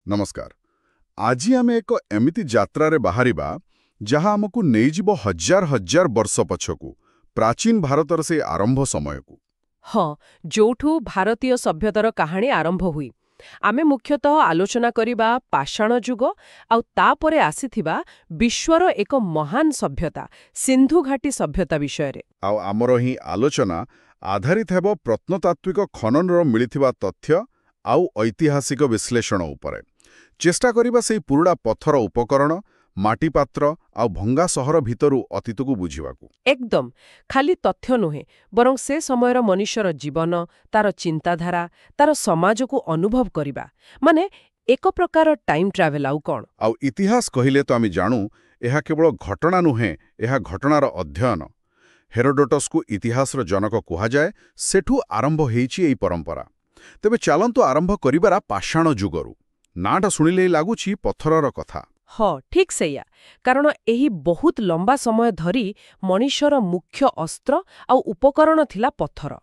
नमस्कार। आज आम एक एमिति यात्रा बाहरिबा जहाँ आमको नहींजिब हजार हजार वर्ष पछकू प्राचीन भारतर से आरंभ समय को। हाँ, जोठू भारतीय सभ्यतार कहानी आरंभ हुई। आमे मुख्यतः आलोचना करिबा पाषाण जुग आउ तापरे आसीथिबा विश्वर एक महान सभ्यता सिंधु घाटी सभ्यता विषय रे। आउ आमर ही आलोचना आधारित हेब प्रत्नतात्विक खननर मिलिथिबा तथ्य आउ ऐतिहासिक विश्लेषण उपरे। चेष्टा करिबा सेई पुरुडा पत्थर उपकरण माटी पात्र आउ भंगा सहर भितरु अतीतकू बुझिबाकू। एकदम खाली तथ्य नुहे बरं से समयर मनुष्यर जीवन तार चिंताधारा तार समाज को अनुभव करिबा माने एक प्रकार टाइम ट्रावेल आउ कोन। आउ इतिहास कहिले तो आमी जानू एहा केवल घटना नुहे एहा घटनार अध्ययन। हेरोडोटस को इतिहासर जनक कुहा जाए सेठू आरंभ हेइछि एई परंपरा। तेबे चलंतु आरंभ करिबारा पाषाण जुगरु। नाटा सुनिले लागुछि पत्थरर कथा। हाँ, ठीक सैया कारण एही बहुत लंबा समय धरी मनुष्यर मुख्य अस्त्र आउ उपकरण थिला पत्थर।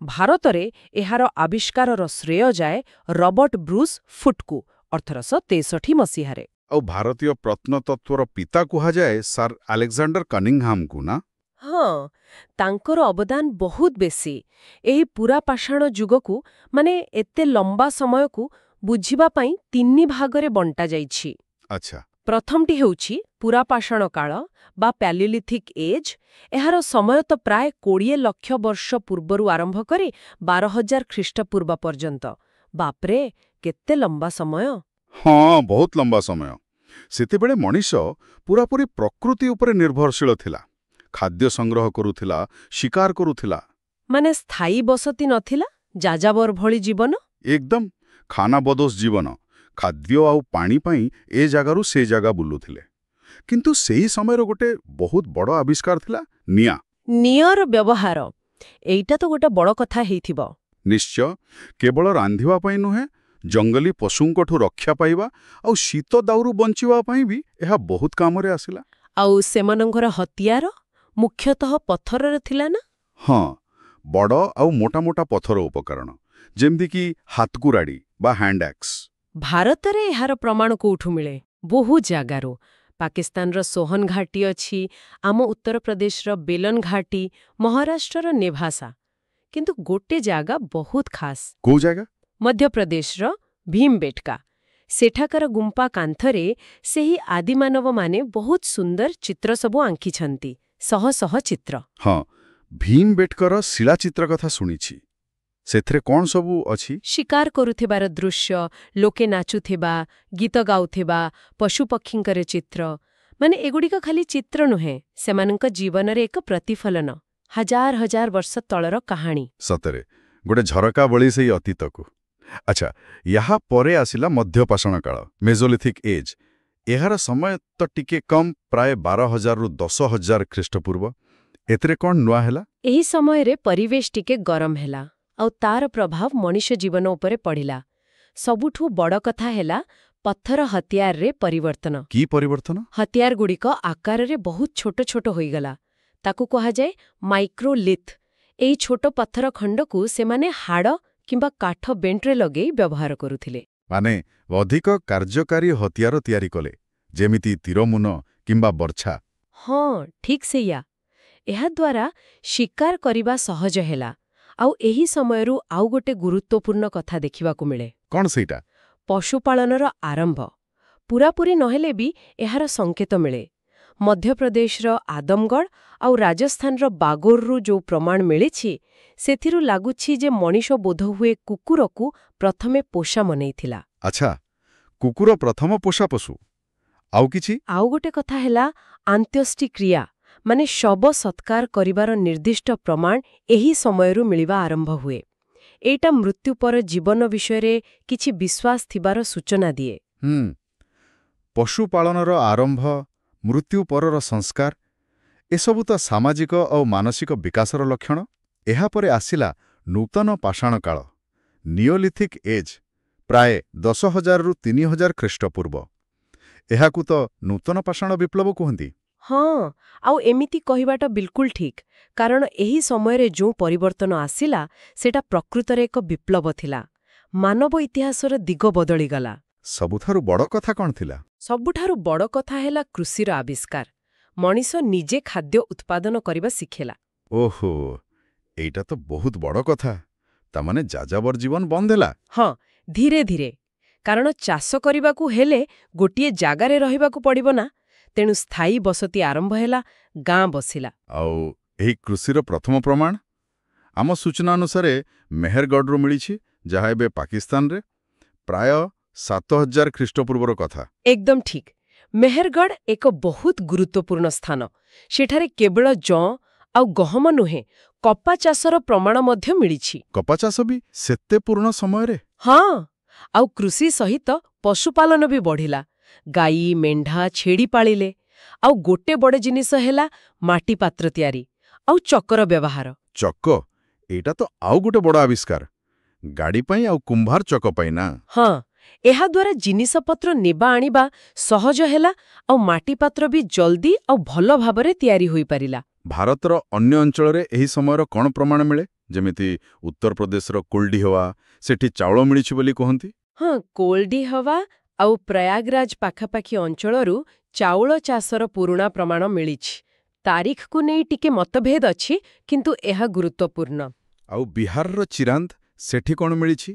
भारतरे एहार आविष्कारर श्रेय जाए रबर्ट ब्रूस फुटकू 1863 मसीहारे। आउ भारतीय प्रत्नतत्वर पिता कुहा जाए सर अलेक्जेंडर कनिंगहाम को ना। हाँ, तांकर अवदान बहुत बेसी एही पूरा पाषाण जुगकू माने एते लंबा समयकू बुझिबा पाई 3 भागरे बंटा जाइछि। अच्छा। प्रथमटी हेउछि पूरा पाषाण काल बा पैलियोलिथिक एज। एहार समय तो प्राय 20 लक्ष वर्ष पूर्वरु आरंभ करे 12,000 ख्रीष्टपूर्व पर्यंत। बापरे केते लंबा समय। हाँ, बहुत लंबा समय। सेतेबेले मनीष पूरापूरी प्रकृति उपरे निर्भरशील थिला। खाद्य संग्रह करुथिला, शिकार करुथिला। माने स्थायी बसती नथिला, जाजाबर भଳି जीवन। एकदम खाना बदोस जीवन। खाद्य आउ पानी पाई ए जगारू से जगा बुलुथिले। किंतु सेही समयर गोटे बहुत बड़ आविष्कार थिला निया। नियर व्यवहार एइटा तो गोटे बड़ कथा हेइथिबो। निश्चय केवल रांधिवा पाई नुहे जंगली पशुंकठू रक्षा पाइबा आउ शीत दाउरू बंचिवा पाई भी एहा बहुत कामरे आसिला। आउ सेमानंकर हथियार मुख्यतः पत्थररे थिला ना। हाँ, बड़ आउ मोटा मोटा पत्थर उपकरण जेमदी कि हातकुराड़ी बा हैंड एक्स। भारतरे एहार प्रमाण कोठू मिले बहु जागारो। पाकिस्तानर सोहन घाटी अछि, आम उत्तर प्रदेशर बेलन घाटी, महाराष्ट्रर नेभासा। किंतु गोटे जागा बहुत खास। को जागा? मध्य प्रदेशर भीमबेटका। सेठाकर गुंपा कांथरे सेही आदिमानव माने बहुत सुंदर चित्र सबु आंकिछंती, सह सह चित्र। हाँ, भीमबेटकर शिला चित्र कथा सुनिछि। सेथरे कौन सबू अछि? शिकार करुथिबार दृश्य, लोके नाचुथिबा, गीत गाउथिबा, पशुपक्षींकर चित्र। माने एगुड़िक खाली चित्र नुहे, सेमानंक जीवनरे एक प्रतिफलन। हजार हजार वर्ष तलर कहानी। सतरे गोटे झरका बळी सेई अतीतकू। अच्छा, यहाँ परे आसिला मध्यपाषाण काल मेजोलिथिक एज। एहार समय तो टिके कम प्राय 12,000 रु 10,000 ख्रीष्टपूर्व। एतरे कौन नुआ हेला? एही समयरे परिवेश टिके गरम हेला आउ तार प्रभाव मनुष्य जीवन उपरे पड़िला। सबुठू बड़ कथा हेला पत्थर हथियार रे परिवर्तन। की परिवर्तन? हथियार गुड़िक आकार रे बहुत छोट छोट होईगला। ताकू कहा जाए माइक्रोलिथ। एही छोट पत्थर खंड को सेमाने हाड़ किंबा काठ बेंट्रे लगेई व्यवहार करुथिले। माने अधिक कार्यकारी हथियार तैयारी कले, जेमिति तीरमुन किंबा बर्छा। हाँ, ठीक सेया। एहा द्वारा शिकार करिबा सहज हेला। आउ एही समयरू आउ गोटे गुरुत्वपूर्ण कथा देखिबाकू मिले। कौन सेटा? पशुपालनर आरंभ। पूरापूरी नहेले भी एहार संकेत मिले। मध्यप्रदेशर आदमगढ़ आउ राजस्थानर बागोररू जो प्रमाण मिलिछि सेथिरु लागुछि जे मनीष बोध हुए कुकुरकू प्रथमे पोषा मनेइथिला। अच्छा, कुकुर प्रथम पोषा पशु। आउ किछि? आउ गोटे कथा हेला आंत्यष्टि क्रिया माने शब सत्कार करिबार निर्दिष्ट प्रमाण एही समयरू मिलिबा आरंभ हुए। एटा मृत्यु पर जीवन विषयरे किछि विश्वास थिबार सूचना दिए। पशुपालनर आरंभ, मृत्यु परर संस्कार एसबु तो सामाजिक और मानसिक विकासर लक्षण। एहा परे आसिला नूतन पाषाण काल नियोलिथिक एज प्राय 10,000 रु 3,000 ख्रीष्टपूर्व। एहाकू तो नूतन पाषाण विप्लव कहंती। हाँ, आउ एमिति कहिबाटा बिल्कुल ठीक कारण एही समयरे जो परिवर्तन आसिला सेटा प्रकृतरे एक विप्लव थिला। मानव इतिहासर दिग बदली गला। ସବୁଠାରୁ ବଡ଼ କଥା କ'ଣ ଥିଲା? ସବୁଠାରୁ ବଡ଼ କଥା ହେଲା କୃଷିର ଆବିଷ୍କାର। ମଣିଷ ନିଜେ ଖାଦ୍ୟ ଉତ୍ପାଦନ କରିବା ଶିଖିଲା। ଓହୋ, ଏଇଟା ତ ବହୁତ ବଡ଼ କଥା। ତାମାନେ ଯାଯାବର ଜୀବନ ବନ୍ଦ ହେଲା। ହଁ, ଧୀରେ ଧୀରେ। କାରଣ ଚାଷ କରିବାକୁ ହେଲେ ଗୋଟିଏ ଜାଗାରେ ରହିବାକୁ ପଡ଼ିବ ନା, ତେଣୁ ସ୍ଥାୟୀ ବସତି ଆରମ୍ଭ ହେଲା, ଗାଁ ବସିଲା। ଆଉ ଏହି କୃଷିର ପ୍ରଥମ ପ୍ରମାଣ ଆମ ସୂଚନା ଅନୁସାରେ ମେହେରଗଡ଼ରୁ ମିଳିଛି, ଯାହା ଏବେ ପାକିସ୍ତାନରେ, ପ୍ରାୟ 7000 ଖ୍ରୀଷ୍ଟପୂର୍ବର କଥା। ଏକଦମ ଠିକ୍। ମେହେରଗଡ଼ ଏକ ବହୁତ ଗୁରୁତ୍ୱପୂର୍ଣ୍ଣ ସ୍ଥାନ। ସେଠାରେ କେବଳ ଯଅ ଆଉ ଗହମ ନୁହେଁ, କପା ଚାଷର ପ୍ରମାଣ ମଧ୍ୟ ମିଳିଛି। କପା ଚାଷ ବି ସେତେ ପୁରୁଣା ସମୟରେ? ହଁ, ଆଉ କୃଷି ସହିତ ପଶୁପାଳନ ବି ବଢ଼ିଲା। ଗାଈ, ମେଣ୍ଢା, ଛେଳି ପାଳିଲେ। ଆଉ ଗୋଟେ ବଡ଼ ଜିନିଷ ହେଲା ମାଟି ପାତ୍ର ତିଆରି ଆଉ ଚକର ବ୍ୟବହାର। ଚକ, ଏଇଟା ତ ଆଉ ଗୋଟେ ବଡ଼ ଆବିଷ୍କାର। ଗାଡ଼ି ପାଇଁ ଆଉ କୁମ୍ଭାର ଚକ ପାଇଁ ନା? ହଁ, ଏହାଦ୍ୱାରା ଜିନିଷପତ୍ର ନେବା ଆଣିବା ସହଜ ହେଲା ଆଉ ମାଟିପାତ୍ର ବି ଜଲ୍ଦି ଆଉ ଭଲ ଭାବରେ ତିଆରି ହୋଇପାରିଲା। ଭାରତର ଅନ୍ୟ ଅଞ୍ଚଳରେ ଏହି ସମୟର କ'ଣ ପ୍ରମାଣ ମିଳେ? ଯେମିତି ଉତ୍ତରପ୍ରଦେଶର କୁଲଡିହୱା, ସେଠି ଚାଉଳ ମିଳିଛି ବୋଲି କୁହନ୍ତି। ହଁ, କୋଲ୍ଡିହୱା ଆଉ ପ୍ରୟାଗରାଜ ପାଖାପାଖି ଅଞ୍ଚଳରୁ ଚାଉଳ ଚାଷର ପୁରୁଣା ପ୍ରମାଣ ମିଳିଛି। ତାରିଖକୁ ନେଇ ଟିକେ ମତଭେଦ ଅଛି, କିନ୍ତୁ ଏହା ଗୁରୁତ୍ୱପୂର୍ଣ୍ଣ। ଆଉ ବିହାରର ଚିରାନ୍ଦ, ସେଠି କ'ଣ ମିଳିଛି?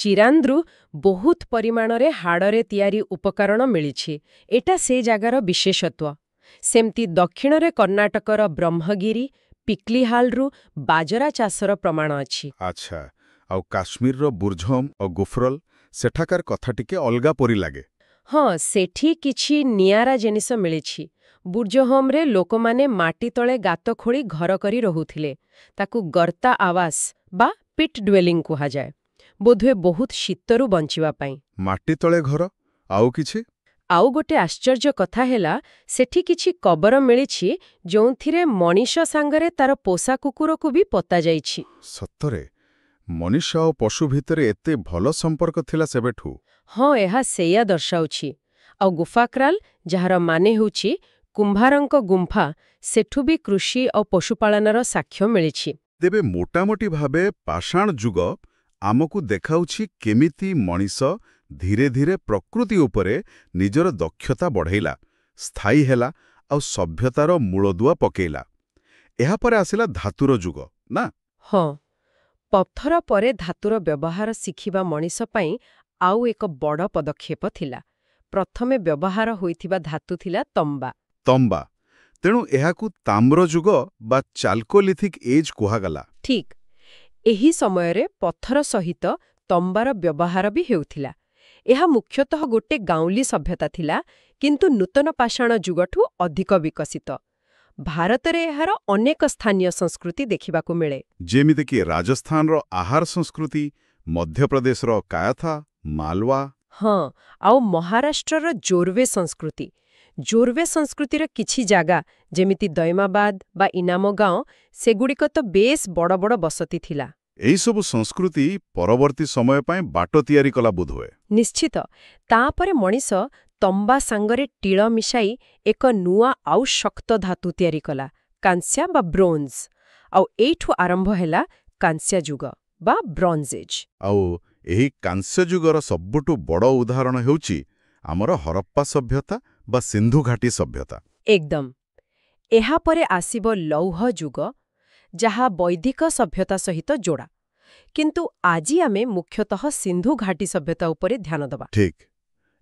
ଚିରାନ୍ଦରୁ ବହୁତ ପରିମାଣରେ ହାଡ଼ରେ ତିଆରି ଉପକରଣ ମିଳିଛି। ଏଟା ସେ ଜାଗାର ବିଶେଷତ୍ୱ। ସେମିତି ଦକ୍ଷିଣରେ କର୍ଣ୍ଣାଟକର ବ୍ରହ୍ମଗିରି, ପିକ୍ଲିହାଲରୁ ବାଜରା ଚାଷର ପ୍ରମାଣ ଅଛି। ଆଚ୍ଛା, ଆଉ କାଶ୍ମୀରର ବୁର୍ଝମ ଓ ଗୁଫରଲ, ସେଠାକାର କଥା ଟିକେ ଅଲଗା ପରି ଲାଗେ। ହଁ, ସେଠି କିଛି ନିଆରା ଜିନିଷ ମିଳିଛି। ବୁର୍ଜହୋମରେ ଲୋକମାନେ ମାଟି ତଳେ ଗାତ ଖୋଳି ଘର କରି ରହୁଥିଲେ। ତାକୁ ଗର୍ତ୍ତା ଆବାସ ବା ପିଟ୍ ଡ୍ୱେଲିଂ କୁହାଯାଏ। ବୋଧହୁଏ ବହୁତ ଶୀତରୁ ବଞ୍ଚିବା ପାଇଁ। ମାଟି ତଳେ ଘର, ଆଉ କିଛି? ଆଉ ଗୋଟେ ଆଶ୍ଚର୍ଯ୍ୟ କଥା ହେଲା, ସେଠି କିଛି କବର ମିଳିଛି ଯେଉଁଥିରେ ମଣିଷ ସାଙ୍ଗରେ ତାର ପୋଷା କୁକୁରକୁ ବି ପୋତାଯାଇଛି। ସତରେ ମଣିଷ ଆଉ ପଶୁ ଭିତରେ ଏତେ ଭଲ ସମ୍ପର୍କ ଥିଲା ସେବେଠୁ? ହଁ, ଏହା ସେଇଆ ଦର୍ଶାଉଛି। ଆଉ ଗୁଫାକ୍ରାଲ, ଯାହାର ମାନେ ହେଉଛି କୁମ୍ଭାରଙ୍କ ଗୁମ୍ଫା, ସେଠୁ ବି କୃଷି ଆଉ ପଶୁପାଳନର ସାକ୍ଷ୍ୟ ମିଳିଛି। ତେବେ ମୋଟାମୋଟି ଭାବେ ପାଷାଣ ଯୁଗ ଆମକୁ ଦେଖାଉଛି କେମିତି ମଣିଷ ଧୀରେ ଧୀରେ ପ୍ରକୃତି ଉପରେ ନିଜର ଦକ୍ଷତା ବଢ଼େଇଲା, ସ୍ଥାୟୀ ହେଲା ଆଉ ସଭ୍ୟତାର ମୂଳଦୁଆ ପକେଇଲା। ଏହାପରେ ଆସିଲା ଧାତୁର ଯୁଗ, ନା? ହଁ, ପଥର ପରେ ଧାତୁର ବ୍ୟବହାର ଶିଖିବା ମଣିଷ ପାଇଁ ଆଉ ଏକ ବଡ଼ ପଦକ୍ଷେପ ଥିଲା। ପ୍ରଥମେ ବ୍ୟବହାର ହୋଇଥିବା ଧାତୁ ଥିଲା ତମ୍ବା। ତମ୍ବା। ତେଣୁ ଏହାକୁ ତାମ୍ର ଯୁଗ ବା ଚାଲ୍କୋଲିଥିକ୍ ଏଜ୍ କୁହାଗଲା। ଠିକ୍। ଏହି ସମୟରେ ପଥର ସହିତ ତମ୍ବାର ବ୍ୟବହାର ବି ହେଉଥିଲା। ଏହା ମୁଖ୍ୟତଃ ଗୋଟେ ଗାଉଁଲି ସଭ୍ୟତା ଥିଲା, କିନ୍ତୁ ନୂତନ ପାଷାଣ ଯୁଗଠୁ ଅଧିକ ବିକଶିତ। ଭାରତରେ ଏହାର ଅନେକ ସ୍ଥାନୀୟ ସଂସ୍କୃତି ଦେଖିବାକୁ ମିଳେ। ଯେମିତିକି ରାଜସ୍ଥାନର ଆହାର ସଂସ୍କୃତି, ମଧ୍ୟପ୍ରଦେଶର କାୟଥା, ମାଲୱା। ହଁ, ଆଉ ମହାରାଷ୍ଟ୍ରର ଜୋର୍ବେ ସଂସ୍କୃତି। ଜୋର୍ବେ ସଂସ୍କୃତିର କିଛି ଜାଗା, ଯେମିତି ଦୈମାବାଦ ବା ଇନାମ ଗାଁଅ, ସେଗୁଡ଼ିକ ତ ବେଶ୍ ବଡ଼ ବଡ଼ ବସତି ଥିଲା। ଏହିସବୁ ସଂସ୍କୃତି ପରବର୍ତ୍ତୀ ସମୟ ପାଇଁ ବାଟ ତିଆରି କଲା ବୋଧହୁଏ। ନିଶ୍ଚିତ। ତାପରେ ମଣିଷ ତମ୍ବା ସାଙ୍ଗରେ ଟିଳ ମିଶାଇ ଏକ ନୂଆ ଆଉ ଶକ୍ତ ଧାତୁ ତିଆରି କଲା, କାଂସ୍ୟା ବା ବ୍ରୋଞ୍ଜ। ଆଉ ଏଇଠୁ ଆରମ୍ଭ ହେଲା କାଂସ୍ୟା ଯୁଗ ବା ବ୍ରଞ୍ଜ ଏଜ୍। ଆଉ ଏହି କାଂସ୍ୟ ଯୁଗର ସବୁଠୁ ବଡ଼ ଉଦାହରଣ ହେଉଛି ଆମର ହରପ୍ପା ସଭ୍ୟତା ବା ସିନ୍ଧୁ ଘାଟି ସଭ୍ୟତା। ଏକଦମ। ଏହାପରେ ଆସିବ ଲୌହ ଯୁଗ, ଯାହା ବୈଦିକ ସଭ୍ୟତା ସହିତ ଯୋଡ଼ା। କିନ୍ତୁ ଆଜି ଆମେ ମୁଖ୍ୟତଃ ସିନ୍ଧୁ ଘାଟି ସଭ୍ୟତା ଉପରେ ଧ୍ୟାନ ଦେବା। ଠିକ୍।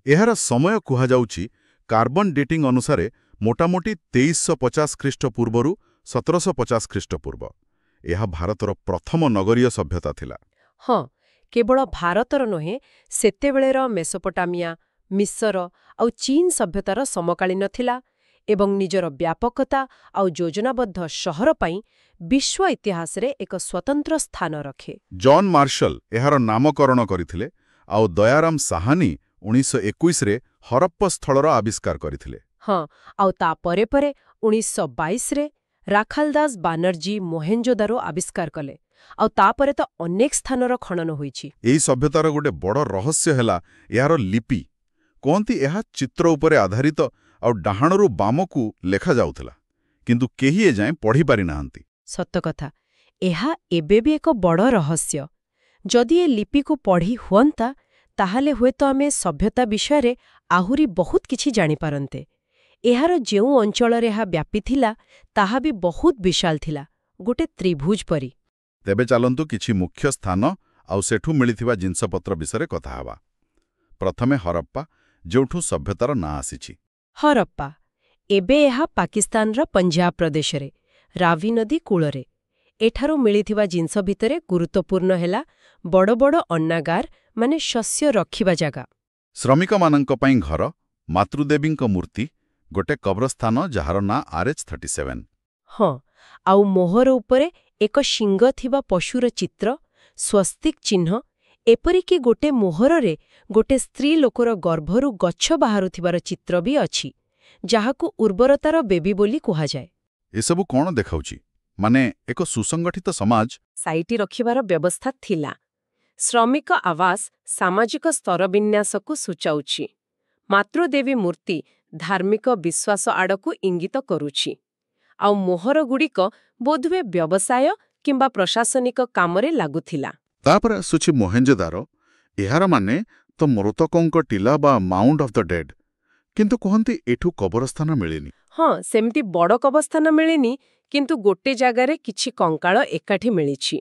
ଏହାର ସମୟ କୁହାଯାଉଛି କାର୍ବନ ଡେଟିଂ ଅନୁସାରେ ମୋଟାମୋଟି 2350 ଖ୍ରୀଷ୍ଟପୂର୍ବରୁ 1750 ଖ୍ରୀଷ୍ଟପୂର୍ବ। ଏହା ଭାରତର ପ୍ରଥମ ନଗରୀୟ ସଭ୍ୟତା ଥିଲା। ହଁ, କେବଳ ଭାରତର ନୁହେଁ, ସେତେବେଳେର ମେସୋପୋଟାମିଆ, ମିଶର ଆଉ ଚୀନ ସଭ୍ୟତାର ସମକାଳୀନ ଥିଲା ଏବଂ ନିଜର ବ୍ୟାପକତା ଆଉ ଯୋଜନାବଦ୍ଧ ସହର ପାଇଁ ବିଶ୍ୱ ଇତିହାସରେ ଏକ ସ୍ୱତନ୍ତ୍ର ସ୍ଥାନ ରଖେ। ଜନ୍ ମାର୍ଶଲ ଏହାର ନାମକରଣ କରିଥିଲେ ଆଉ ଦୟାରାମ ସାହାନୀ 1921ରେ ହରପ୍ପା ସ୍ଥଳର ଆବିଷ୍କାର କରିଥିଲେ। ହଁ, ଆଉ ତା ପରେ ପରେ 1922ରେ ରାଖାଲଦାସ ବାନର୍ଜୀ ମୋହେଞ୍ଜୋଦାରୋ ଆବିଷ୍କାର କଲେ। ଆଉ ତାପରେ ତ ଅନେକ ସ୍ଥାନର ଖନନ ହୋଇଛି। ଏହି ସଭ୍ୟତାର ଗୋଟେ ବଡ଼ ରହସ୍ୟ ହେଲା ଏହାର ଲିପି। କୁହନ୍ତି ଏହା ଚିତ୍ର ଉପରେ ଆଧାରିତ ଆଉ ଡାହାଣରୁ ବାମକୁ ଲେଖାଯାଉଥିଲା, କିନ୍ତୁ କେହି ଏଯାଏଁ ପଢ଼ିପାରି ନାହାନ୍ତି। ସତ କଥା। ଏହା ଏବେ ବି ଏକ ବଡ଼ ରହସ୍ୟ। ଯଦି ଏ ଲିପିକୁ ପଢ଼ି ହୁଅନ୍ତା, ତାହେଲେ ହୁଏତ ଆମେ ସଭ୍ୟତା ବିଷୟରେ ଆହୁରି ବହୁତ କିଛି ଜାଣିପାରନ୍ତେ। ଏହାର ଯେଉଁ ଅଞ୍ଚଳରେ ଏହା ବ୍ୟାପିଥିଲା ତାହା ବି ବହୁତ ବିଶାଳ ଥିଲା, ଗୋଟେ ତ୍ରିଭୁଜ ପରି। ତେବେ ଚାଲନ୍ତୁ କିଛି ମୁଖ୍ୟ ସ୍ଥାନ ଆଉ ସେଠୁ ମିଳିଥିବା ଜିନିଷପତ୍ର ବିଷୟରେ କଥା ହେବା। ପ୍ରଥମେ ହରପ୍ପା, ଯେଉଁଠୁ ସଭ୍ୟତାର ନାଁ ଆସିଛି। ହରପ୍ପା ଏବେ ଏହା ପାକିସ୍ତାନର ପଞ୍ଜାବ ପ୍ରଦେଶରେ ରାଭି ନଦୀ କୂଳରେ। ଏଠାରୁ ମିଳିଥିବା ଜିନିଷ ଭିତରେ ଗୁରୁତ୍ୱପୂର୍ଣ୍ଣ ହେଲା ବଡ଼ ବଡ଼ ଅନ୍ନାଗାର, ମାନେ ଶସ୍ୟ ରଖିବା ଜାଗା, ଶ୍ରମିକମାନଙ୍କ ପାଇଁ ଘର, ମାତୃଦେବୀଙ୍କ ମୂର୍ତ୍ତି, ଗୋଟେ କବ୍ରସ୍ଥାନ ଯାହାର ନାଁ RH-37। ହଁ, ଆଉ ମୋହର ଉପରେ ଏକ ଶିଙ୍ଗ ଥିବା ପଶୁର ଚିତ୍ର, ସ୍ୱସ୍ତିକ ଚିହ୍ନ, ଏପରିକି ଗୋଟେ ମୋହରରେ ଗୋଟେ ସ୍ତ୍ରୀ ଲୋକର ଗର୍ଭରୁ ଗଛ ବାହାରୁଥିବାର ଚିତ୍ର ବି ଅଛି, ଯାହାକୁ ଉର୍ବରତାର ବେବୀ ବୋଲି କୁହାଯାଏ। ଏସବୁ କ'ଣ ଦେଖାଉଛି? ମାନେ ଏକ ସୁସଂଗଠିତ ସମାଜ। ସାଇଟି ରଖିବାର ବ୍ୟବସ୍ଥା ଥିଲା। ଶ୍ରମିକ ଆବାସ ସାମାଜିକ ସ୍ତରବିନ୍ୟାସକୁ ସୂଚାଉଛି। ମାତୃଦେବୀ ମୂର୍ତ୍ତି ଧାର୍ମିକ ବିଶ୍ୱାସ ଆଡ଼କୁ ଇଙ୍ଗିତ କରୁଛି। ଆଉ ମୋହରଗୁଡ଼ିକ ବୋଧହୁଏ ବ୍ୟବସାୟ କିମ୍ବା ପ୍ରଶାସନିକ କାମରେ ଲାଗୁଥିଲା। ତାପରେ ଆସୁଛି ମୋହେଞ୍ଜୋଦାର। ଏହାର ମାନେ ତ ମୃତକଙ୍କ ଟିଲା ବା ମାଉଣ୍ଡ ଅଫ୍ ଦ ଡେଡ୍। କିନ୍ତୁ କୁହନ୍ତି ଏଠୁ କବରସ୍ଥାନ ମିଳିନି। ହଁ, ସେମିତି ବଡ଼ କବରସ୍ଥାନ ମିଳିନି, କିନ୍ତୁ ଗୋଟେ ଜାଗାରେ କିଛି କଙ୍କାଳ ଏକାଠି ମିଳିଛି।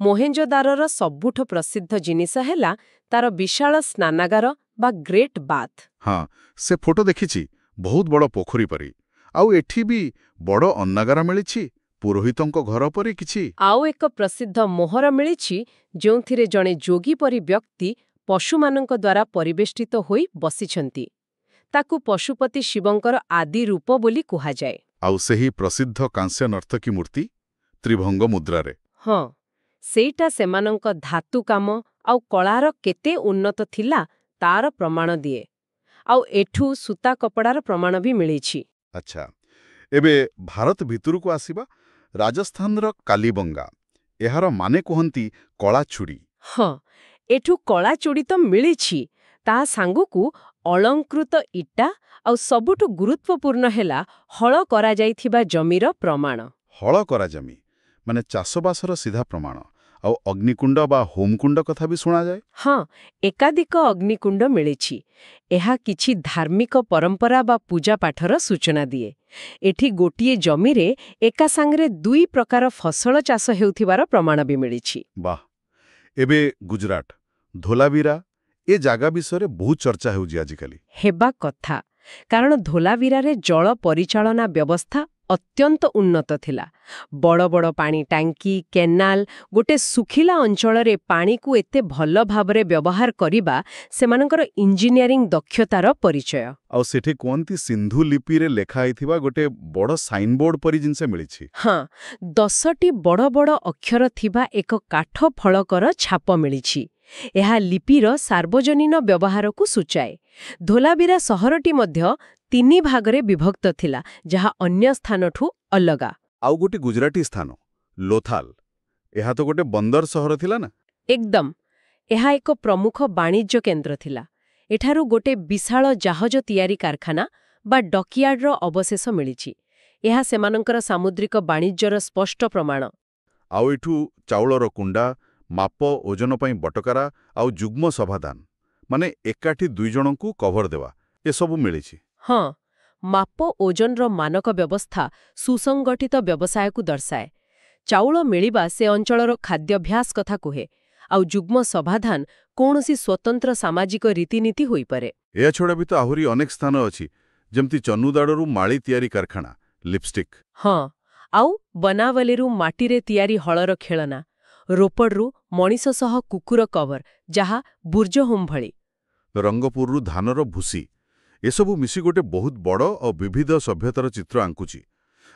ମୋହେଞ୍ଜୋଦାରର ସବୁଠୁ ପ୍ରସିଦ୍ଧ ଜିନିଷ ହେଲା ତାର ବିଶାଳ ସ୍ନାନାଗାର ବା ଗ୍ରେଟ୍ ବାଥ୍। ହଁ, ସେ ଫଟୋ ଦେଖିଛି, ବହୁତ ବଡ଼ ପୋଖରୀ ପରି। ଆଉ ଏଠି ବି ବଡ଼ ଅନ୍ନାଗାର ମିଳିଛି, ପୁରୋହିତଙ୍କ ଘର ପରି କିଛି। ଆଉ ଏକ ପ୍ରସିଦ୍ଧ ମୋହର ମିଳିଛି, ଯେଉଁଥିରେ ଜଣେ ଯୋଗୀ ପରି ବ୍ୟକ୍ତି ପଶୁମାନଙ୍କ ଦ୍ୱାରା ପରିବେଷ୍ଟିତ ହୋଇ ବସିଛନ୍ତି। ତାକୁ ପଶୁପତି ଶିବଙ୍କର ଆଦି ରୂପ ବୋଲି କୁହାଯାଏ। ଆଉ ସେହି ପ୍ରସିଦ୍ଧ କାଂସ୍ୟ ନର୍ତ୍ତକୀ ମୂର୍ତ୍ତି ତ୍ରିଭଙ୍ଗ ମୁଦ୍ରାରେ। ହଁ, ସେଇଟା ସେମାନଙ୍କ ଧାତୁ କାମ ଆଉ କଳାର କେତେ ଉନ୍ନତ ଥିଲା ତାର ପ୍ରମାଣ ଦିଏ। ଆଉ ଏଠୁ ସୂତା କପଡ଼ାର ପ୍ରମାଣ ବି ମିଳିଛି। ଆଚ୍ଛା, ଏବେ ଭାରତ ଭିତରକୁ ଆସିବା। ରାଜସ୍ଥାନର କାଲିବଙ୍ଗା, ଏହାର ମାନେ କୁହନ୍ତି କଳା ଚୁଡ଼ି। ହଁ, ଏଠୁ କଳା ଚୁଡ଼ି ତ ମିଳିଛି, ତା ସାଙ୍ଗକୁ ଅଳଙ୍କୃତ ଇଟା, ଆଉ ସବୁଠୁ ଗୁରୁତ୍ୱପୂର୍ଣ୍ଣ ହେଲା ହଳ କରାଯାଇଥିବା ଜମିର ପ୍ରମାଣ। ହଳ କରା ଜମି, ମାନେ ଚାଷବାସର ସିଧା ପ୍ରମାଣ। ଆଉ ଅଗ୍ନିକୁଣ୍ଡ ବା ହୋମକୁଣ୍ଡ କଥା ବି ଶୁଣାଯାଏ। ହଁ, ଏକାଧିକ ଅଗ୍ନିକୁଣ୍ଡ ମିଳିଛି। ଏହା କିଛି ଧାର୍ମିକ ପରମ୍ପରା ବା ପୂଜାପାଠର ସୂଚନା ଦିଏ। ଏଠି ଗୋଟିଏ ଜମିରେ ଏକା ସାଙ୍ଗରେ ଦୁଇ ପ୍ରକାର ଫସଲ ଚାଷ ହେଉଥିବାର ପ୍ରମାଣ ବି ମିଳିଛି। ବାଃ। ଏବେ ଗୁଜରାଟ, ଧୋଲାବିରା, ଏ ଜାଗା ବିଷୟରେ ବହୁତ ଚର୍ଚ୍ଚା ହେଉଛି ଆଜିକାଲି। ହେବା କଥା, କାରଣ ଧୋଲାବିରାରେ ଜଳ ପରିଚାଳନା ବ୍ୟବସ୍ଥା ଅତ୍ୟନ୍ତ ଉନ୍ନତ ଥିଲା। ବଡ଼ ବଡ଼ ପାଣି ଟାଙ୍କି, କେନାଲ, ଗୋଟେ ଶୁଖିଲା ଅଞ୍ଚଳରେ ପାଣିକୁ ଏତେ ଭଲ ଭାବରେ ବ୍ୟବହାର କରିବା ସେମାନଙ୍କର ଇଞ୍ଜିନିୟରିଂ ଦକ୍ଷତାର ପରିଚୟ। ଆଉ ସେଠି କୁହନ୍ତି ସିନ୍ଧୁ ଲିପିରେ ଲେଖା ହେଇଥିବା ଗୋଟେ ବଡ଼ ସାଇନବୋର୍ଡ ପରି ଜିନିଷ ମିଳିଛି। ହଁ, 10ଟି ବଡ଼ ବଡ଼ ଅକ୍ଷର ଥିବା ଏକ କାଠ ଫଳକର ଛାପ ମିଳିଛି। ଏହା ଲିପିର ସାର୍ବଜନୀନ ବ୍ୟବହାରକୁ ସୂଚାଏ। ଧୋଲାବିରା ସହରଟି ମଧ୍ୟ 3 ଭାଗରେ ବିଭକ୍ତ ଥିଲା, ଯାହା ଅନ୍ୟ ସ୍ଥାନଠୁ ଅଲଗା। ଆଉ ଗୋଟେ ଗୁଜରାଟୀ ସ୍ଥାନ, ଲୋଥାଲ। ଏହା ତ ଗୋଟେ ବନ୍ଦର ସହର ଥିଲା ନା? ଏକଦମ। ଏହା ଏକ ପ୍ରମୁଖ ବାଣିଜ୍ୟ କେନ୍ଦ୍ର ଥିଲା। ଏଠାରୁ ଗୋଟେ ବିଶାଳ ଜାହାଜ ତିଆରି କାରଖାନା ବା ଡକୟାର୍ଡର ଅବଶେଷ ମିଳିଛି। ଏହା ସେମାନଙ୍କର ସାମୁଦ୍ରିକ ବାଣିଜ୍ୟର ସ୍ପଷ୍ଟ ପ୍ରମାଣ। ଆଉ ଏଠୁ ଚାଉଳର କୁଣ୍ଡା, ମାପ ଓଜନ ପାଇଁ ବଟକାରା ଆଉ ଯୁଗ୍ମ ସଭାଦାନ, ମାନେ ଏକାଠି 2 ଜଣଙ୍କୁ କଭର ଦେବା, ଏସବୁ ମିଳିଛି। ହଁ, ମାପ ଓଜନର ମାନକ ବ୍ୟବସ୍ଥା ସୁସଂଗଠିତ ବ୍ୟବସାୟକୁ ଦର୍ଶାଏ। ଚାଉଳ ମିଳିବା ସେ ଅଞ୍ଚଳର ଖାଦ୍ୟାଭ୍ୟାସ କଥା କୁହେ, ଆଉ ଯୁଗ୍ମ ସଭାଧାନ କୌଣସି ସ୍ୱତନ୍ତ୍ର ସାମାଜିକ ରୀତିନୀତି ହୋଇପାରେ। ଏହାଛଡ଼ା ବି ତ ଆହୁରି ଅନେକ ସ୍ଥାନ ଅଛି, ଯେମିତି ଚନ୍ନୁଦାଡ଼ରୁ ମାଳି ତିଆରି କାରଖାନା, ଲିପଷ୍ଟିକ୍। ହଁ, ଆଉ ବନାୱଲିରୁ ମାଟିରେ ତିଆରି ହଳର ଖେଳନା, ରୋପଡ଼ରୁ ମଣିଷ ସହ କୁକୁର କଭର, ଯାହା ବୁର୍ଜହୋମ ଭଳି। ରଙ୍ଗପୁରରୁ ଧାନର ଭୁସି, ଏସବୁ ମିଶି ଗୋଟେ ବହୁତ ବଡ଼ ଆଉ ବିବିଧ ସଭ୍ୟତାର ଚିତ୍ର ଆଙ୍କୁଛି।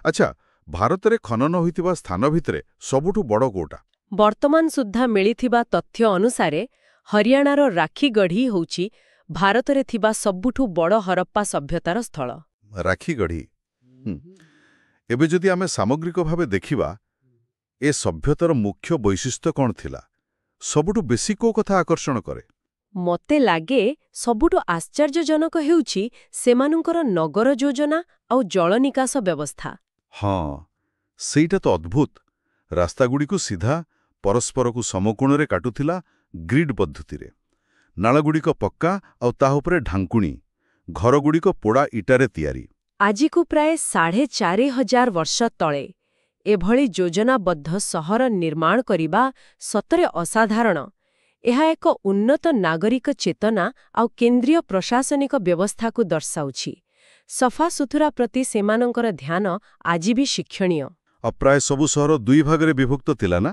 ଆଚ୍ଛା, ଭାରତରେ ଖନନ ହୋଇଥିବା ସ୍ଥାନ ଭିତରେ ସବୁଠୁ ବଡ଼ କୋଉଟା? ବର୍ତ୍ତମାନ ସୁଦ୍ଧା ମିଳିଥିବା ତଥ୍ୟ ଅନୁସାରେ ହରିୟାଣାର ରାକ୍ଷୀଗଢ଼ି ହେଉଛି ଭାରତରେ ଥିବା ସବୁଠୁ ବଡ଼ ହରପ୍ପା ସଭ୍ୟତାର ସ୍ଥଳ। ରାକ୍ଷୀଗଢ଼ି। ଏବେ ଯଦି ଆମେ ସାମଗ୍ରିକ ଭାବେ ଦେଖିବା, ଏ ସଭ୍ୟତାର ମୁଖ୍ୟ ବୈଶିଷ୍ଟ୍ୟ କ'ଣ ଥିଲା? ସବୁଠୁ ବେଶୀ କୋଉ କଥା ଆକର୍ଷଣ କରେ? ମୋତେ ଲାଗେ ସବୁଠୁ ଆଶ୍ଚର୍ଯ୍ୟଜନକ ହେଉଛି ସେମାନଙ୍କର ନଗର ଯୋଜନା ଆଉ ଜଳ ନିକାଶ ବ୍ୟବସ୍ଥା। ହଁ, ସେଇଟା ତ ଅଦ୍ଭୁତ। ରାସ୍ତାଗୁଡ଼ିକୁ ସିଧା, ପରସ୍ପରକୁ ସମକୋଣରେ କାଟୁଥିଲା ଗ୍ରିଡ୍ ପଦ୍ଧତିରେ। ନାଳଗୁଡ଼ିକ ପକ୍କା ଆଉ ତା ଉପରେ ଢାଙ୍କୁଣୀ, ଘରଗୁଡ଼ିକ ପୋଡ଼ା ଇଟାରେ ତିଆରି। ଆଜିକୁ ପ୍ରାୟ 4,500 ବର୍ଷ ତଳେ ଏଭଳି ଯୋଜନାବଦ୍ଧ ସହର ନିର୍ମାଣ କରିବା ସତରେ ଅସାଧାରଣ। ଏହା ଏକ ଉନ୍ନତ ନାଗରିକ ଚେତନା ଆଉ କେନ୍ଦ୍ରୀୟ ପ୍ରଶାସନିକ ବ୍ୟବସ୍ଥାକୁ ଦର୍ଶାଉଛି। ସଫାସୁତୁରା ପ୍ରତି ସେମାନଙ୍କର ଧ୍ୟାନ ଆଜି ବି ଶିକ୍ଷଣୀୟ। ପ୍ରାୟ ସବୁ ସହର ଦୁଇ ଭାଗରେ ବିଭକ୍ତ ଥିଲା ନା?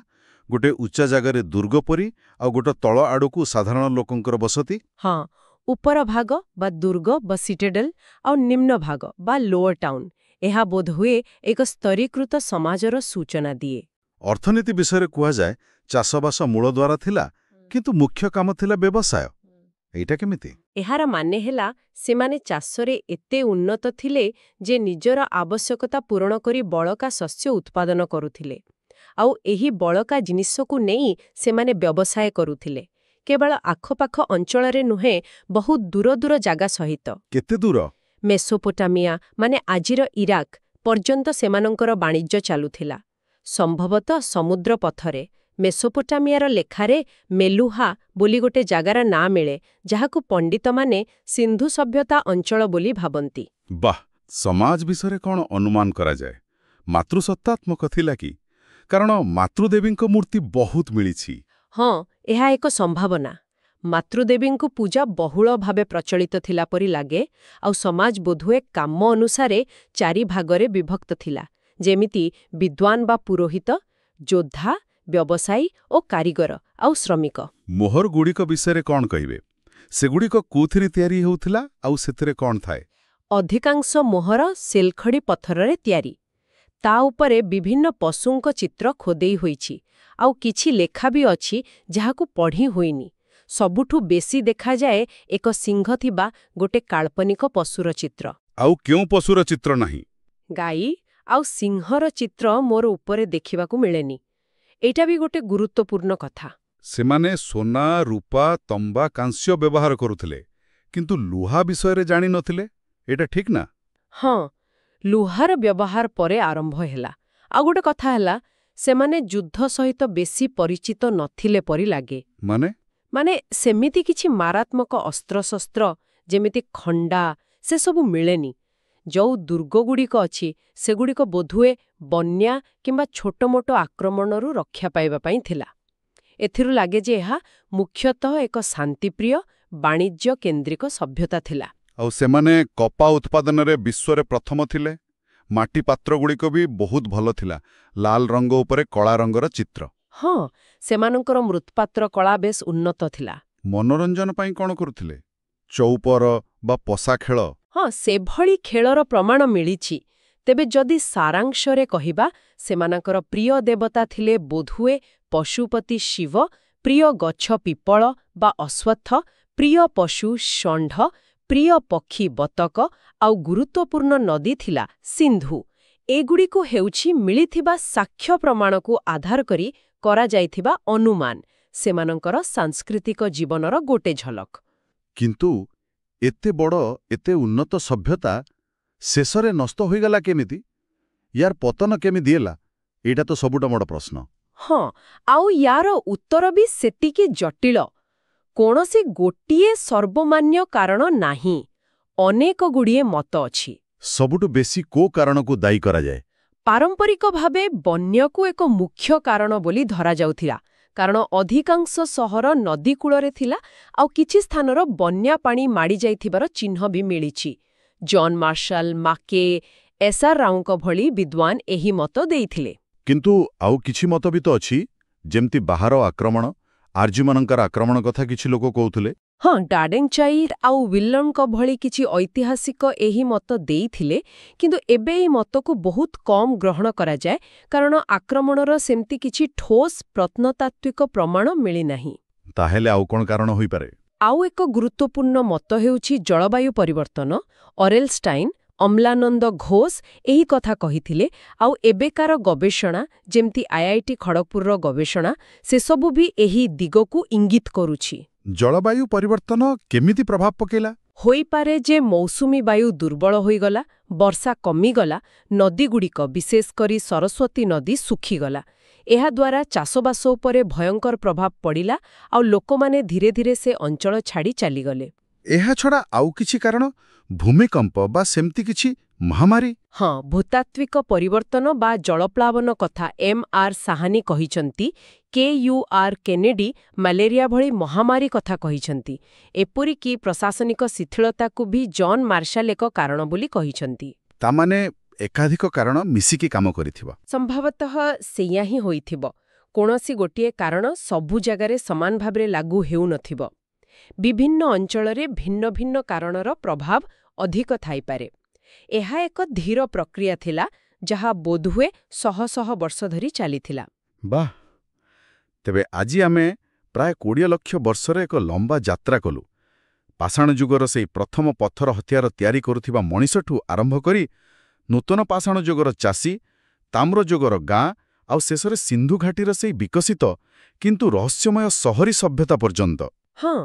ଗୋଟେ ଉଚ୍ଚା ଜାଗାରେ ଦୁର୍ଗ ପରି ଆଉ ଗୋଟେ ତଳ ଆଡ଼କୁ ସାଧାରଣ ଲୋକଙ୍କର ବସତି। ହଁ, ଉପର ଭାଗ ବା ଦୁର୍ଗ ବା ସିଟାଡେଲ ଆଉ ନିମ୍ନ ଭାଗ ବା ଲୋଅର ଟାଉନ୍। ଏହା ବୋଧହୁଏ ଏକ ସ୍ତରୀକୃତ ସମାଜର ସୂଚନା ଦିଏ। ଅର୍ଥନୀତି ବିଷୟରେ କୁହାଯାଏ ଚାଷବାସ ମୂଳଦ୍ୱାର ଥିଲା, କିନ୍ତୁ ମୁଖ୍ୟ କାମ ଥିଲା ବ୍ୟବସାୟ। ଏଇଟା କେମିତି? ଏହାର ମାନେ ହେଲା ସେମାନେ ଚାଷରେ ଏତେ ଉନ୍ନତ ଥିଲେ ଯେ ନିଜର ଆବଶ୍ୟକତା ପୂରଣ କରି ବଳକା ଶସ୍ୟ ଉତ୍ପାଦନ କରୁଥିଲେ। ଆଉ ଏହି ବଳକା ଜିନିଷକୁ ନେଇ ସେମାନେ ବ୍ୟବସାୟ କରୁଥିଲେ। କେବଳ ଆଖପାଖ ଅଞ୍ଚଳରେ ନୁହେଁ, ବହୁତ ଦୂର ଦୂର ଜାଗା ସହିତ। କେତେ ଦୂର? ମେସୋପୋଟାମିଆ ମାନେ ଆଜିର ଇରାକ ପର୍ଯ୍ୟନ୍ତ ସେମାନଙ୍କର ବାଣିଜ୍ୟ ଚାଲୁଥିଲା। ସମ୍ଭବତଃ ସମୁଦ୍ର ପଥରେ। ମେସୋପୋଟାମିଆର ଲେଖାରେ ମେଲୁହା ବୋଲି ଗୋଟେ ଜାଗାର ନାଁ ମିଳେ, ଯାହାକୁ ପଣ୍ଡିତମାନେ ସିନ୍ଧୁ ସଭ୍ୟତା ଅଞ୍ଚଳ ବୋଲି ଭାବନ୍ତି। ବାଃ, ସମାଜ ବିଷୟରେ କ'ଣ ଅନୁମାନ କରାଯାଏ? ମାତୃସତ୍ତାତ୍ମକ ଥିଲା କି? କାରଣ ମାତୃଦେବୀଙ୍କ ମୂର୍ତ୍ତି ବହୁତ ମିଳିଛି। ହଁ, ଏହା ଏକ ସମ୍ଭାବନା। ମାତୃଦେବୀଙ୍କୁ ପୂଜା ବହୁଳ ଭାବେ ପ୍ରଚଳିତ ଥିଲା ପରି ଲାଗେ, ଆଉ ସମାଜ ବୋଧହୁଏ କାମ ଅନୁସାରେ 4 ଭାଗରେ ବିଭକ୍ତ ଥିଲା, ଯେମିତି ବିଦ୍ୱାନ ବା ପୁରୋହିତ, ଯୋଦ୍ଧା, ବ୍ୟବସାୟୀ ଓ କାରିଗର ଆଉ ଶ୍ରମିକ। ମୋହରଗୁଡ଼ିକ ବିଷୟରେ କ'ଣ କହିବେ? ସେଗୁଡ଼ିକ କୋଉଥିରେ ତିଆରି ହେଉଥିଲା ଆଉ ସେଥିରେ କ'ଣ ଥାଏ? ଅଧିକାଂଶ ମୋହର ସେଲଖଡ଼ି ପଥରରେ ତିଆରି। ତା ଉପରେ ବିଭିନ୍ନ ପଶୁଙ୍କ ଚିତ୍ର ଖୋଦେଇ ହୋଇଛି, ଆଉ କିଛି ଲେଖା ବି ଅଛି ଯାହାକୁ ପଢ଼ି ହୋଇନି। ସବୁଠୁ ବେଶି ଦେଖାଯାଏ ଏକ ସିଂହ ଥିବା ଗୋଟେ କାଳ୍ପନିକ ପଶୁର ଚିତ୍ର। ଆଉ କେଉଁ ପଶୁର ଚିତ୍ର ନାହିଁ? ଗାଈ ଆଉ ସିଂହର ଚିତ୍ର ମୋର ଉପରେ ଦେଖିବାକୁ ମିଳେନି। ଏଇଟା ବି ଗୋଟେ ଗୁରୁତ୍ୱପୂର୍ଣ୍ଣ କଥା। ସେମାନେ ସୁନା, ରୂପା, ତମ୍ବା, କାଂସ୍ୟ ବ୍ୟବହାର କରୁଥିଲେ, କିନ୍ତୁ ଲୁହା ବିଷୟରେ ଜାଣିନଥିଲେ। ଏଇଟା ଠିକ୍ ନା? ହଁ, ଲୁହାର ବ୍ୟବହାର ପରେ ଆରମ୍ଭ ହେଲା। ଆଉ ଗୋଟେ କଥା ହେଲା, ସେମାନେ ଯୁଦ୍ଧ ସହିତ ବେଶି ପରିଚିତ ନଥିଲେ ପରି ଲାଗେ। ମାନେ ସେମିତି କିଛି ମାରାତ୍ମକ ଅସ୍ତ୍ରଶସ୍ତ୍ର ଯେମିତି ଖଣ୍ଡା ସେସବୁ ମିଳେନି। ଯୋଉ ଦୁର୍ଗଗୁଡ଼ିକ ଅଛି ସେଗୁଡ଼ିକ ବୋଧହୁଏ ବନ୍ୟା କିମ୍ବା ଛୋଟମୋଟ ଆକ୍ରମଣରୁ ରକ୍ଷା ପାଇବା ପାଇଁ ଥିଲା। ଏଥିରୁ ଲାଗେ ଯେ ଏହା ମୁଖ୍ୟତଃ ଏକ ଶାନ୍ତିପ୍ରିୟ ବାଣିଜ୍ୟ କେନ୍ଦ୍ରିକ ସଭ୍ୟତା ଥିଲା। ଆଉ ସେମାନେ କପା ଉତ୍ପାଦନରେ ବିଶ୍ୱରେ ପ୍ରଥମ ଥିଲେ। ମାଟି ପାତ୍ରଗୁଡ଼ିକ ବି ବହୁତ ଭଲ ଥିଲା, ଲାଲ ରଙ୍ଗ ଉପରେ କଳା ରଙ୍ଗର ଚିତ୍ର। ହଁ, ସେମାନଙ୍କର ମୃତ୍ପାତ୍ର କଳା ବେଶ ଉନ୍ନତ ଥିଲା। ମନୋରଞ୍ଜନ ପାଇଁ କ'ଣ କରୁଥିଲେ? ଚୌପର ବା ପଶା ଖେଳ? ହଁ, ସେଭଳି ଖେଳର ପ୍ରମାଣ ମିଳିଛି। ତେବେ ଯଦି ସାରାଂଶରେ କହିବା, ସେମାନଙ୍କର ପ୍ରିୟ ଦେବତା ଥିଲେ ବୋଧହୁଏ ପଶୁପତି ଶିବ, ପ୍ରିୟ ଗଛ ପିପଳ ବା ଅଶ୍ୱତ୍ଥ, ପ୍ରିୟ ପଶୁ ଷଣ୍ଢ, ପ୍ରିୟ ପକ୍ଷୀ ବତକ, ଆଉ ଗୁରୁତ୍ୱପୂର୍ଣ୍ଣ ନଦୀ ଥିଲା ସିନ୍ଧୁ। ଏଗୁଡ଼ିକୁ ହେଉଛି ମିଳିଥିବା ସାକ୍ଷ୍ୟ ପ୍ରମାଣକୁ ଆଧାର କରି କରାଯାଇଥିବା ଅନୁମାନ, ସେମାନଙ୍କର ସାଂସ୍କୃତିକ ଜୀବନର ଗୋଟେ ଝଲକ। କିନ୍ତୁ ଏତେ ବଡ଼, ଏତେ ଉନ୍ନତ ସଭ୍ୟତା ଶେଷରେ ନଷ୍ଟ ହୋଇଗଲା କେମିତି? ୟାର ପତନ କେମିତି ହେଲା? ଏଇଟା ତ ସବୁଠୁ ବଡ଼ ପ୍ରଶ୍ନ। ହଁ, ଆଉ ୟାର ଉତ୍ତର ବି ସେତିକି ଜଟିଳ। କୌଣସି ଗୋଟିଏ ସର୍ବମାନ୍ୟ କାରଣ ନାହିଁ। ଅନେକଗୁଡ଼ିଏ ମତ ଅଛି। ସବୁଠୁ ବେଶି କୋଉ କାରଣକୁ ଦାୟୀ କରାଯାଏ? ପାରମ୍ପରିକ ଭାବେ ବନ୍ୟାକୁ ଏକ ମୁଖ୍ୟ କାରଣ ବୋଲି ଧରାଯାଉଥିଲା, କାରଣ ଅଧିକାଂଶ ସହର ନଦୀ କୂଳରେ ଥିଲା ଆଉ କିଛି ସ୍ଥାନର ବନ୍ୟା ପାଣି ମାଡ଼ିଯାଇଥିବାର ଚିହ୍ନ ବି ମିଳିଛି। ଜନ୍ ମାର୍ଶାଲ, ମାକେ, ଏସ୍.ଆର୍. ରାଓଙ୍କ ଭଳି ବିଦ୍ୱାନ ଏହି ମତ ଦେଇଥିଲେ। କିନ୍ତୁ ଆଉ କିଛି ମତ ବି ତ ଅଛି, ଯେମିତି ବାହାର ଆକ୍ରମଣ, ଆର୍ଯ୍ୟମାନଙ୍କର ଆକ୍ରମଣ କଥା କିଛି ଲୋକ କହୁଥିଲେ। ହଁ, ଡାଡେଙ୍ଗଚାଇର ଆଉ ୱିଲମ୍ଙ୍କ ଭଳି କିଛି ଐତିହାସିକ ଏହି ମତ ଦେଇଥିଲେ, କିନ୍ତୁ ଏବେ ଏହି ମତକୁ ବହୁତ କମ୍ ଗ୍ରହଣ କରାଯାଏ, କାରଣ ଆକ୍ରମଣର ସେମିତି କିଛି ଠୋସ୍ ପ୍ରତ୍ନତାତ୍ତ୍ୱିକ ପ୍ରମାଣ ମିଳିନାହିଁ। ତାହେଲେ ଆଉ କ'ଣ କାରଣ ହୋଇପାରେ? ଆଉ ଏକ ଗୁରୁତ୍ୱପୂର୍ଣ୍ଣ ମତ ହେଉଛି ଜଳବାୟୁ ପରିବର୍ତ୍ତନ। ଅରେଲଷ୍ଟାଇନ, ଅମ୍ଲାନନ୍ଦ ଘୋଷ ଏହି କଥା କହିଥିଲେ, ଆଉ ଏବେକାର ଗବେଷଣା ଯେମିତି ଆଇଆଇଟି ଖଡ଼ଗପୁରର ଗବେଷଣା ସେସବୁ ବି ଏହି ଦିଗକୁ ଇଙ୍ଗିତ କରୁଛି। ଜଳବାୟୁ ପରିବର୍ତ୍ତନ କେମିତି ପ୍ରଭାବ ପକାଇଲା? ହୋଇପାରେ ଯେ ମୌସୁମୀ ବାୟୁ ଦୁର୍ବଳ ହୋଇଗଲା, ବର୍ଷା କମିଗଲା, ନଦୀଗୁଡ଼ିକ ବିଶେଷ କରି ସରସ୍ୱତୀ ନଦୀ ଶୁଖିଗଲା। ଏହାଦ୍ୱାରା ଚାଷବାସ ଉପରେ ଭୟଙ୍କର ପ୍ରଭାବ ପଡ଼ିଲା ଆଉ ଲୋକମାନେ ଧୀରେ ଧୀରେ ସେ ଅଞ୍ଚଳ ଛାଡ଼ି ଚାଲିଗଲେ। ଏହାଛଡ଼ା ଆଉ କିଛି କାରଣ, ଭୂମିକମ୍ପ ବା ସେମିତି କିଛି ମହାମାରୀ? ହଁ, ଭୂତାତ୍ତ୍ୱିକ ପରିବର୍ତ୍ତନ ବା ଜଳପ୍ଳାବନ କଥା M.R. ସାହାନୀ କହିଛନ୍ତି। K.U.R. କେନେଡି ମ୍ୟାଲେରିଆ ଭଳି ମହାମାରୀ କଥା କହିଛନ୍ତି। ଏପରିକି ପ୍ରଶାସନିକ ଶିଥିଳତାକୁ ବି ଜନ୍ ମାର୍ଶାଲ ଏକ କାରଣ ବୋଲି କହିଛନ୍ତି। ତାମାନେ ଏକାଧିକ କାରଣ ମିଶିକି କାମ କରିଥିବ। ସମ୍ଭବତଃ ସେଇଆ ହିଁ ହୋଇଥିବ। କୌଣସି ଗୋଟିଏ କାରଣ ସବୁ ଜାଗାରେ ସମାନ ଭାବରେ ଲାଗୁ ହେଉନଥିବ। ବିଭିନ୍ନ ଅଞ୍ଚଳରେ ଭିନ୍ନ ଭିନ୍ନ କାରଣର ପ୍ରଭାବ ଅଧିକ ଥାଇପାରେ। ଏହା ଏକ ଧୀର ପ୍ରକ୍ରିୟା ଥିଲା, ଯାହା ବୋଧହୁଏ ଶହ ଶହ ବର୍ଷ ଧରି ଚାଲିଥିଲା। ବାଃ! ତେବେ ଆଜି ଆମେ ପ୍ରାୟ 20 ଲକ୍ଷ ବର୍ଷର ଏକ ଲମ୍ବା ଯାତ୍ରା କଲୁ। ପାଷାଣ ଯୁଗର ସେହି ପ୍ରଥମ ପଥର ହତିଆର ତିଆରି କରୁଥିବା ମଣିଷଠୁ ଆରମ୍ଭ କରି ନୂତନ ପାଷାଣ ଯୁଗର ଚାଷୀ, ତାମ୍ର ଯୁଗର ଗାଁ, ଆଉ ଶେଷରେ ସିନ୍ଧୁ ଘାଟିର ସେହି ବିକଶିତ କିନ୍ତୁ ରହସ୍ୟମୟ ସହରୀ ସଭ୍ୟତା ପର୍ଯ୍ୟନ୍ତ। ହଁ,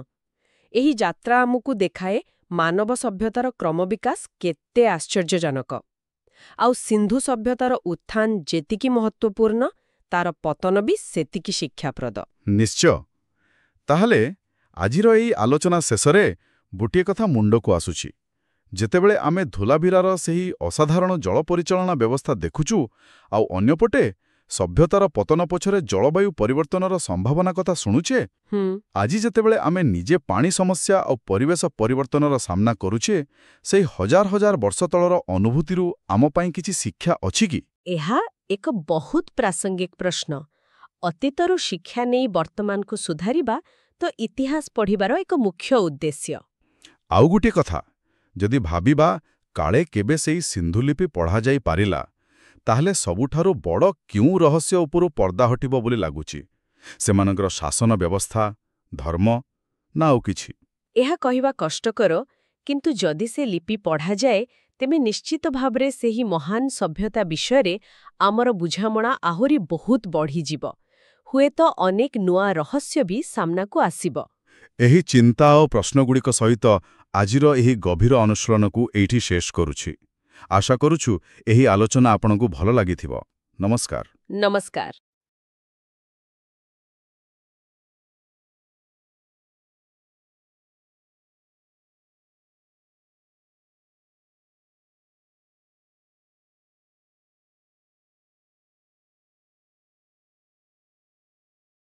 ଏହି ଯାତ୍ରା ଆମକୁ ଦେଖାଏ ମାନବ ସଭ୍ୟତାର କ୍ରମବିକାଶ କେତେ ଆଶ୍ଚର୍ଯ୍ୟଜନକ। ଆଉ ସିନ୍ଧୁ ସଭ୍ୟତାର ଉତ୍ଥାନ ଯେତିକି ମହତ୍ତ୍ୱପୂର୍ଣ୍ଣ, ତାର ପତନ ବି ସେତିକି ଶିକ୍ଷାପ୍ରଦ। ନିଶ୍ଚୟ। ତାହେଲେ ଆଜିର ଏହି ଆଲୋଚନା ଶେଷରେ ଗୋଟିଏ କଥା ମୁଣ୍ଡକୁ ଆସୁଛି। ଯେତେବେଳେ ଆମେ ଧୋଲାଭିରାର ସେହି ଅସାଧାରଣ ଜଳ ପରିଚାଳନା ବ୍ୟବସ୍ଥା ଦେଖୁଛୁ, ଆଉ ଅନ୍ୟପଟେ ସଭ୍ୟତାର ପତନ ପଛରେ ଜଳବାୟୁ ପରିବର୍ତ୍ତନର ସମ୍ଭାବନା କଥା ଶୁଣୁଛେ, ଆଜି ଯେତେବେଳେ ଆମେ ନିଜେ ପାଣି ସମସ୍ୟା ଆଉ ପରିବେଶ ପରିବର୍ତ୍ତନର ସାମ୍ନା କରୁଛେ, ସେହି ହଜାର ହଜାର ବର୍ଷ ତଳର ଅନୁଭୂତିରୁ ଆମ ପାଇଁ କିଛି ଶିକ୍ଷା ଅଛି କି? ଏହା ଏକ ବହୁତ ପ୍ରାସଙ୍ଗିକ ପ୍ରଶ୍ନ। ଅତୀତରୁ ଶିକ୍ଷା ନେଇ ବର୍ତ୍ତମାନକୁ ସୁଧାରିବା ତ ଇତିହାସ ପଢ଼ିବାର ଏକ ମୁଖ୍ୟ ଉଦ୍ଦେଶ୍ୟ। ଆଉ ଗୋଟିଏ କଥା, ଯଦି ଭାବିବା କାଳେ କେବେ ସେହି ସିନ୍ଧୁଲିପି ପଢ଼ାଯାଇ ପାରିଲା, ତାହେଲେ ସବୁଠାରୁ ବଡ଼ କେଉଁ ରହସ୍ୟ ଉପରୁ ପର୍ଦ୍ଦା ହଟିବ ବୋଲି ଲାଗୁଛି? ସେମାନଙ୍କର ଶାସନ ବ୍ୟବସ୍ଥା, ଧର୍ମ, ନା ଆଉ କିଛି? ଏହା କହିବା କଷ୍ଟକର, କିନ୍ତୁ ଯଦି ସେ ଲିପି ପଢ଼ାଯାଏ, ତେବେ ନିଶ୍ଚିତ ଭାବରେ ସେହି ମହାନ ସଭ୍ୟତା ବିଷୟରେ ଆମର ବୁଝାମଣା ଆହୁରି ବହୁତ ବଢ଼ିଯିବ। ହୁଏତ ଅନେକ ନୂଆ ରହସ୍ୟ ବି ସାମ୍ନାକୁ ଆସିବ। ଏହି ଚିନ୍ତା ଓ ପ୍ରଶ୍ନଗୁଡ଼ିକ ସହିତ ଆଜିର ଏହି ଗଭୀର ଅନୁଶୀଳନକୁ ଏଇଠି ଶେଷ କରୁଛି। ଆଶା କରୁଛୁ ଏହି ଆଲୋଚନା ଆପଣଙ୍କୁ ଭଲ ଲାଗିଥିବ। ନମସ୍କାର। ନମସ୍କାର।